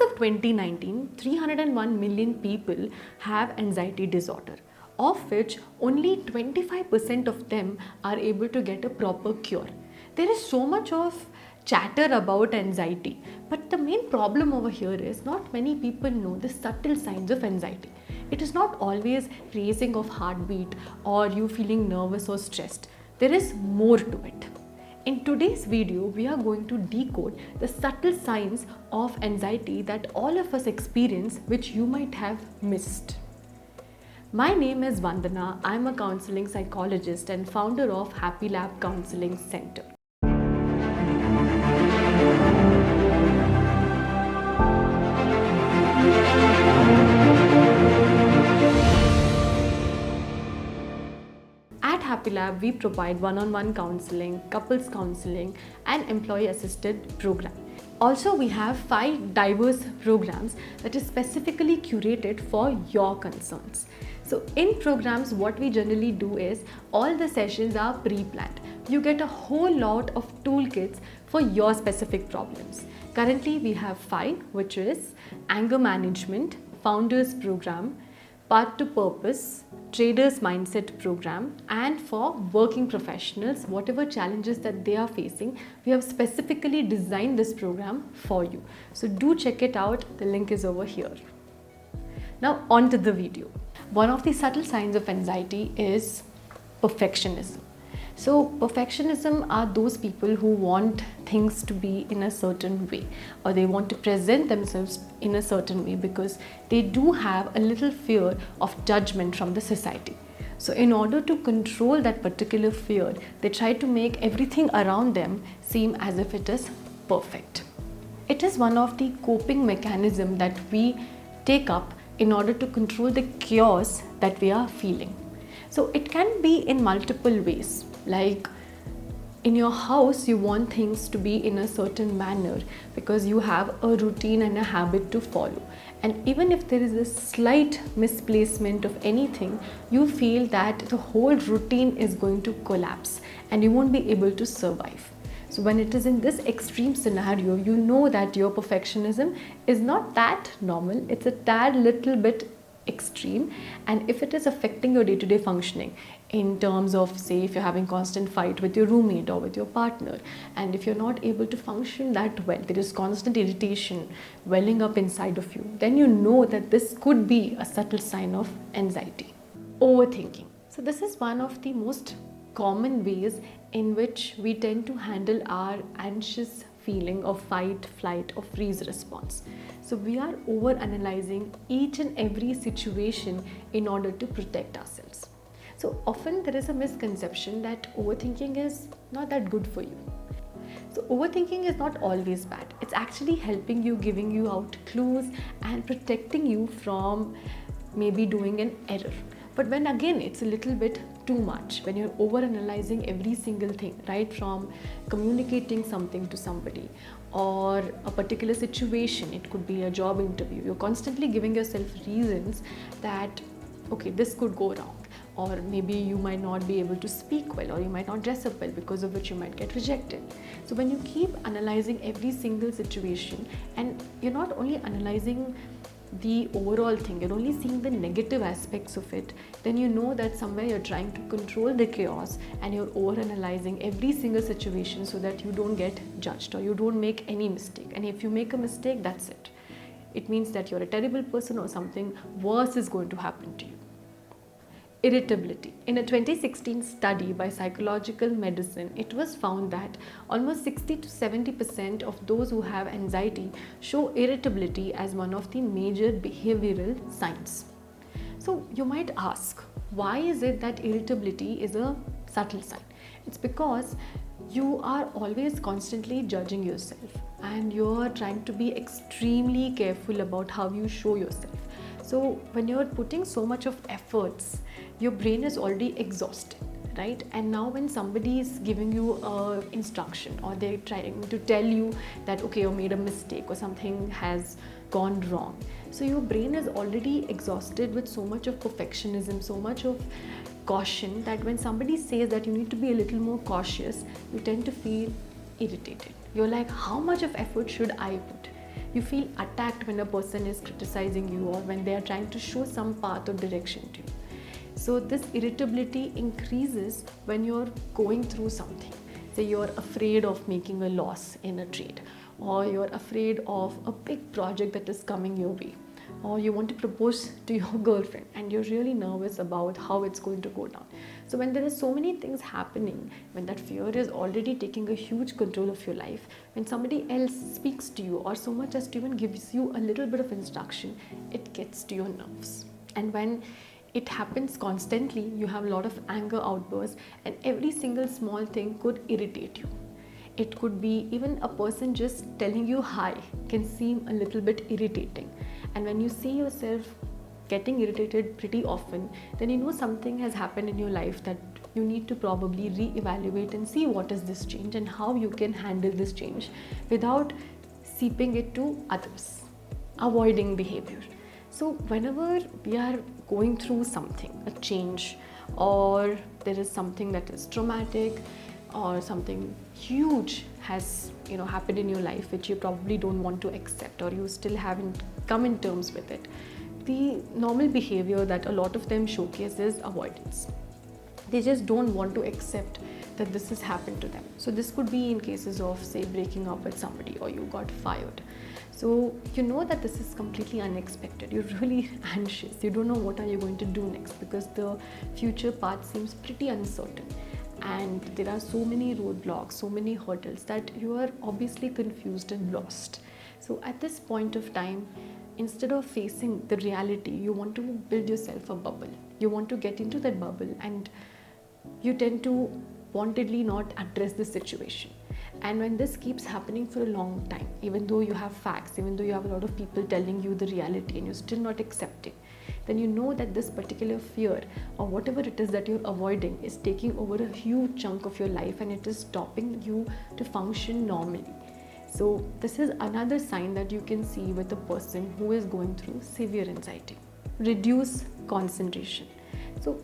of 2019, 301 million people have anxiety disorder, of which only 25% of them are able to get a proper cure. There is so much of chatter about anxiety, but the main problem over here is not many people know the subtle signs of anxiety. It is not always racing of heartbeat or you feeling nervous or stressed. There is more to it. In today's video, we are going to decode the subtle signs of anxiety that all of us experience, which you might have missed. My name is Vandana. I'm a counseling psychologist and founder of Happy Lab Counseling Center. At Happy Lab, we provide one-on-one counseling, couples counseling, and employee-assisted program. Also, we have 5 diverse programs that is specifically curated for your concerns. So in programs, what we generally do is all the sessions are pre-planned. You get a whole lot of toolkits for your specific problems. Currently, we have 5, which is anger management, founders program, path to purpose, traders mindset program, and for working professionals, whatever challenges that they are facing, we have specifically designed this program for you. So do check it out. The link is over here. Now on to the video. One of the subtle signs of anxiety is perfectionism. So perfectionism are those people who want things to be in a certain way, or they want to present themselves in a certain way because they do have a little fear of judgment from the society. So in order to control that particular fear, they try to make everything around them seem as if it is perfect. It is one of the coping mechanisms that we take up in order to control the chaos that we are feeling. So it can be in multiple ways. Like in your house, you want things to be in a certain manner because you have a routine and a habit to follow. And even if there is a slight misplacement of anything, you feel that the whole routine is going to collapse and you won't be able to survive. So when it is in this extreme scenario, you know that your perfectionism is not that normal. It's a tad little bit extreme, and if it is affecting your day-to-day functioning in terms of, say, if you're having constant fight with your roommate or with your partner, and if you're not able to function that well, there is constant irritation welling up inside of you, then you know that this could be a subtle sign of anxiety. Overthinking. So this is one of the most common ways in which we tend to handle our anxious feeling of fight, flight, or freeze response. So we are over-analyzing each and every situation in order to protect ourselves. So often there is a misconception that overthinking is not that good for you. So overthinking is not always bad. It's actually helping you, giving you out clues and protecting you from maybe doing an error. But when again it's a little bit too much, when you're over-analyzing every single thing, right from communicating something to somebody or a particular situation, it could be a job interview, you're constantly giving yourself reasons that, okay, this could go wrong, or maybe you might not be able to speak well, or you might not dress up well, because of which you might get rejected. So when you keep analyzing every single situation, and you're not only analyzing the overall thing, you're only seeing the negative aspects of it, then you know that somewhere you're trying to control the chaos and you're over-analyzing every single situation so that you don't get judged or you don't make any mistake. And if you make a mistake, that's it. It means that you're a terrible person or something worse is going to happen to you. Irritability. In a 2016 study by Psychological Medicine, it was found that almost 60 to 70% of those who have anxiety show irritability as one of the major behavioral signs. So you might ask, why is it that irritability is a subtle sign? It's because you are always constantly judging yourself and you're trying to be extremely careful about how you show yourself. So when you're putting so much of efforts, your brain is already exhausted, right? And now when somebody is giving you an instruction or they're trying to tell you that, okay, you made a mistake or something has gone wrong. So your brain is already exhausted with so much of perfectionism, so much of caution, that when somebody says that you need to be a little more cautious, you tend to feel irritated. You're like, how much of effort should I put? You feel attacked when a person is criticizing you or when they are trying to show some path or direction to you. So this irritability increases when you're going through something. Say you're afraid of making a loss in a trade, or you're afraid of a big project that is coming your way, or you want to propose to your girlfriend and you're really nervous about how it's going to go down. So when there are so many things happening, when that fear is already taking a huge control of your life, when somebody else speaks to you or so much as to even gives you a little bit of instruction, it gets to your nerves. And when it happens constantly, you have a lot of anger outbursts, and every single small thing could irritate you. It could be even a person just telling you hi can seem a little bit irritating. And when you see yourself getting irritated pretty often, then you know something has happened in your life that you need to probably re-evaluate and see what is this change and how you can handle this change without seeping it to others. Avoiding behavior. So whenever we are going through something, a change, or there is something that is traumatic, or something huge has happened in your life which you probably don't want to accept, or you still haven't come in terms with it, the normal behavior that a lot of them showcase is avoidance. They just don't want to accept that this has happened to them. So this could be in cases of, say, breaking up with somebody, or you got fired. So you know that this is completely unexpected. You're really anxious. You don't know what are you going to do next, because the future path seems pretty uncertain. And there are so many roadblocks, so many hurdles that you are obviously confused and lost. So at this point of time, instead of facing the reality, you want to build yourself a bubble. You want to get into that bubble, and you tend to wantedly not address the situation. And when this keeps happening for a long time, even though you have facts, even though you have a lot of people telling you the reality and you're still not accepting, then you know that this particular fear or whatever it is that you're avoiding is taking over a huge chunk of your life, and it is stopping you to function normally. So this is another sign that you can see with a person who is going through severe anxiety. Reduce concentration. So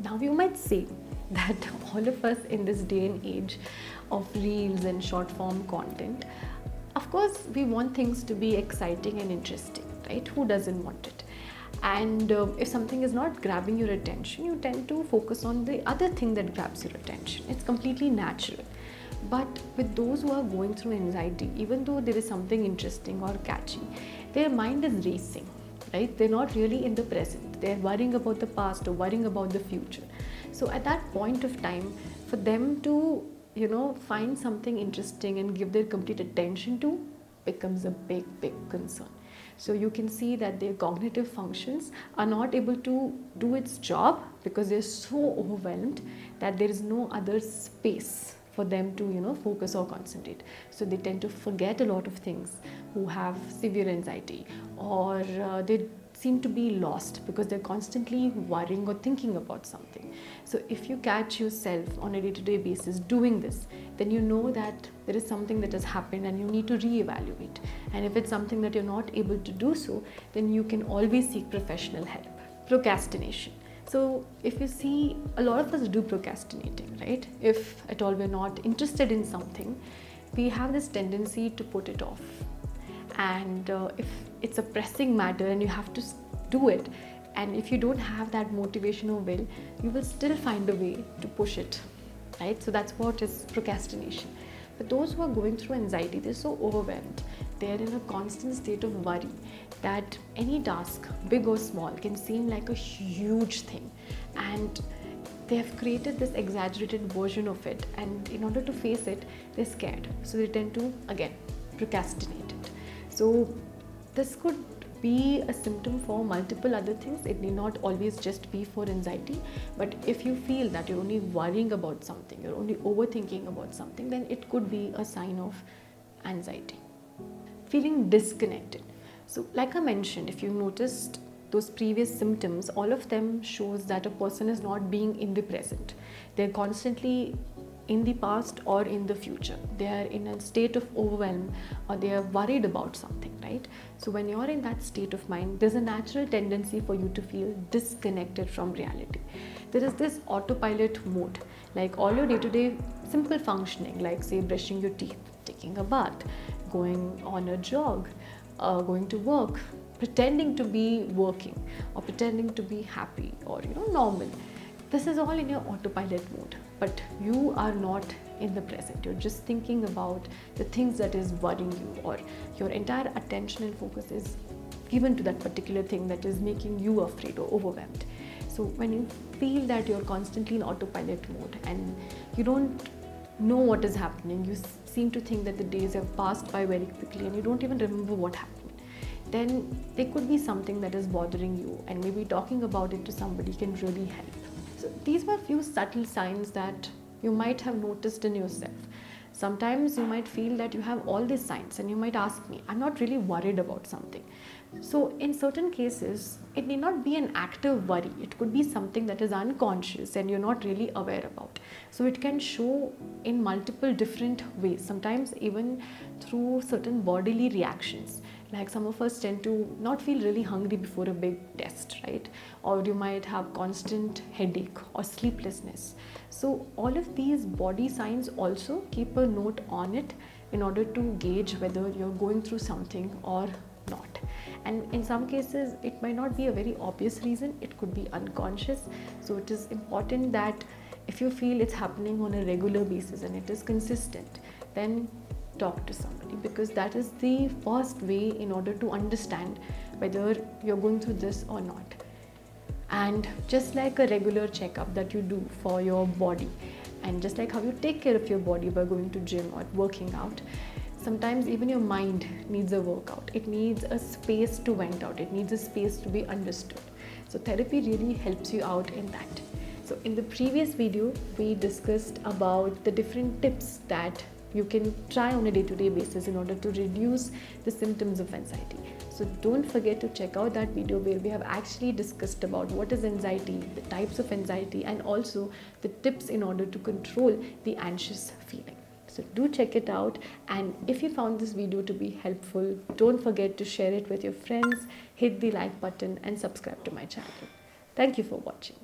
now you might say that all of us in this day and age of reels and short form content, of course we want things to be exciting and interesting, right? Who doesn't want it? And if something is not grabbing your attention, you tend to focus on the other thing that grabs your attention. It's completely natural. But with those who are going through anxiety, even though there is something interesting or catchy, their mind is racing, right? They're not really in the present. They're worrying about the past or worrying about the future. So at that point of time, for them to find something interesting and give their complete attention to becomes a big concern. So you can see that their cognitive functions are not able to do its job because they're so overwhelmed that there is no other space for them to focus or concentrate. So they tend to forget a lot of things who have severe anxiety, or they seem to be lost because they're constantly worrying or thinking about something. So if you catch yourself on a day-to-day basis doing this, then you know that there is something that has happened and you need to re-evaluate. And if it's something that you're not able to do so, then you can always seek professional help. Procrastination. So if you see, a lot of us do procrastinating, right? If at all we're not interested in something, we have this tendency to put it off. And if it's a pressing matter and you have to do it, and if you don't have that motivation or will, you will still find a way to push it, right? So that's what is procrastination. But those who are going through anxiety, they're so overwhelmed, they're in a constant state of worry that any task, big or small, can seem like a huge thing, and they have created this exaggerated version of it, and in order to face it, they're scared, so they tend to again procrastinate it. So this could be a symptom for multiple other things. It need not always just be for anxiety, but if you feel that you're only worrying about something, you're only overthinking about something, then it could be a sign of anxiety. Feeling disconnected. So like I mentioned, if you noticed those previous symptoms, all of them shows that a person is not being in the present. They're constantly in the past or in the future. They are in a state of overwhelm, or they are worried about something, right? So when you're in that state of mind, there's a natural tendency for you to feel disconnected from reality. There is this autopilot mode, like all your day-to-day simple functioning, like say brushing your teeth, taking a bath, going on a jog, going to work, pretending to be working, or pretending to be happy, or normal. This is all in your autopilot mode, but you are not in the present. You're just thinking about the things that is worrying you, or your entire attention and focus is given to that particular thing that is making you afraid or overwhelmed. So when you feel that you're constantly in autopilot mode and you don't know what is happening, you seem to think that the days have passed by very quickly and you don't even remember what happened, then there could be something that is bothering you, and maybe talking about it to somebody can really help. So these were a few subtle signs that you might have noticed in yourself. Sometimes you might feel that you have all these signs and you might ask me, I'm not really worried about something. So in certain cases, it need not be an active worry. It could be something that is unconscious and you're not really aware about. So it can show in multiple different ways, sometimes even through certain bodily reactions. Like some of us tend to not feel really hungry before a big test, right? Or you might have constant headache or sleeplessness. So all of these body signs also keep a note on it in order to gauge whether you're going through something or not. And in some cases, it might not be a very obvious reason. It could be unconscious. So it is important that if you feel it's happening on a regular basis and it is consistent, then talk to somebody, because that is the first way in order to understand whether you're going through this or not. And just like a regular checkup that you do for your body, and just like how you take care of your body by going to gym or working out, sometimes even your mind needs a workout. It needs a space to vent out. It needs a space to be understood. So therapy really helps you out in that. So in the previous video, we discussed about the different tips that you can try on a day-to-day basis in order to reduce the symptoms of anxiety. So don't forget to check out that video where we have actually discussed about what is anxiety, the types of anxiety, and also the tips in order to control the anxious feeling. So do check it out, and if you found this video to be helpful, don't forget to share it with your friends, hit the like button and subscribe to my channel. Thank you for watching.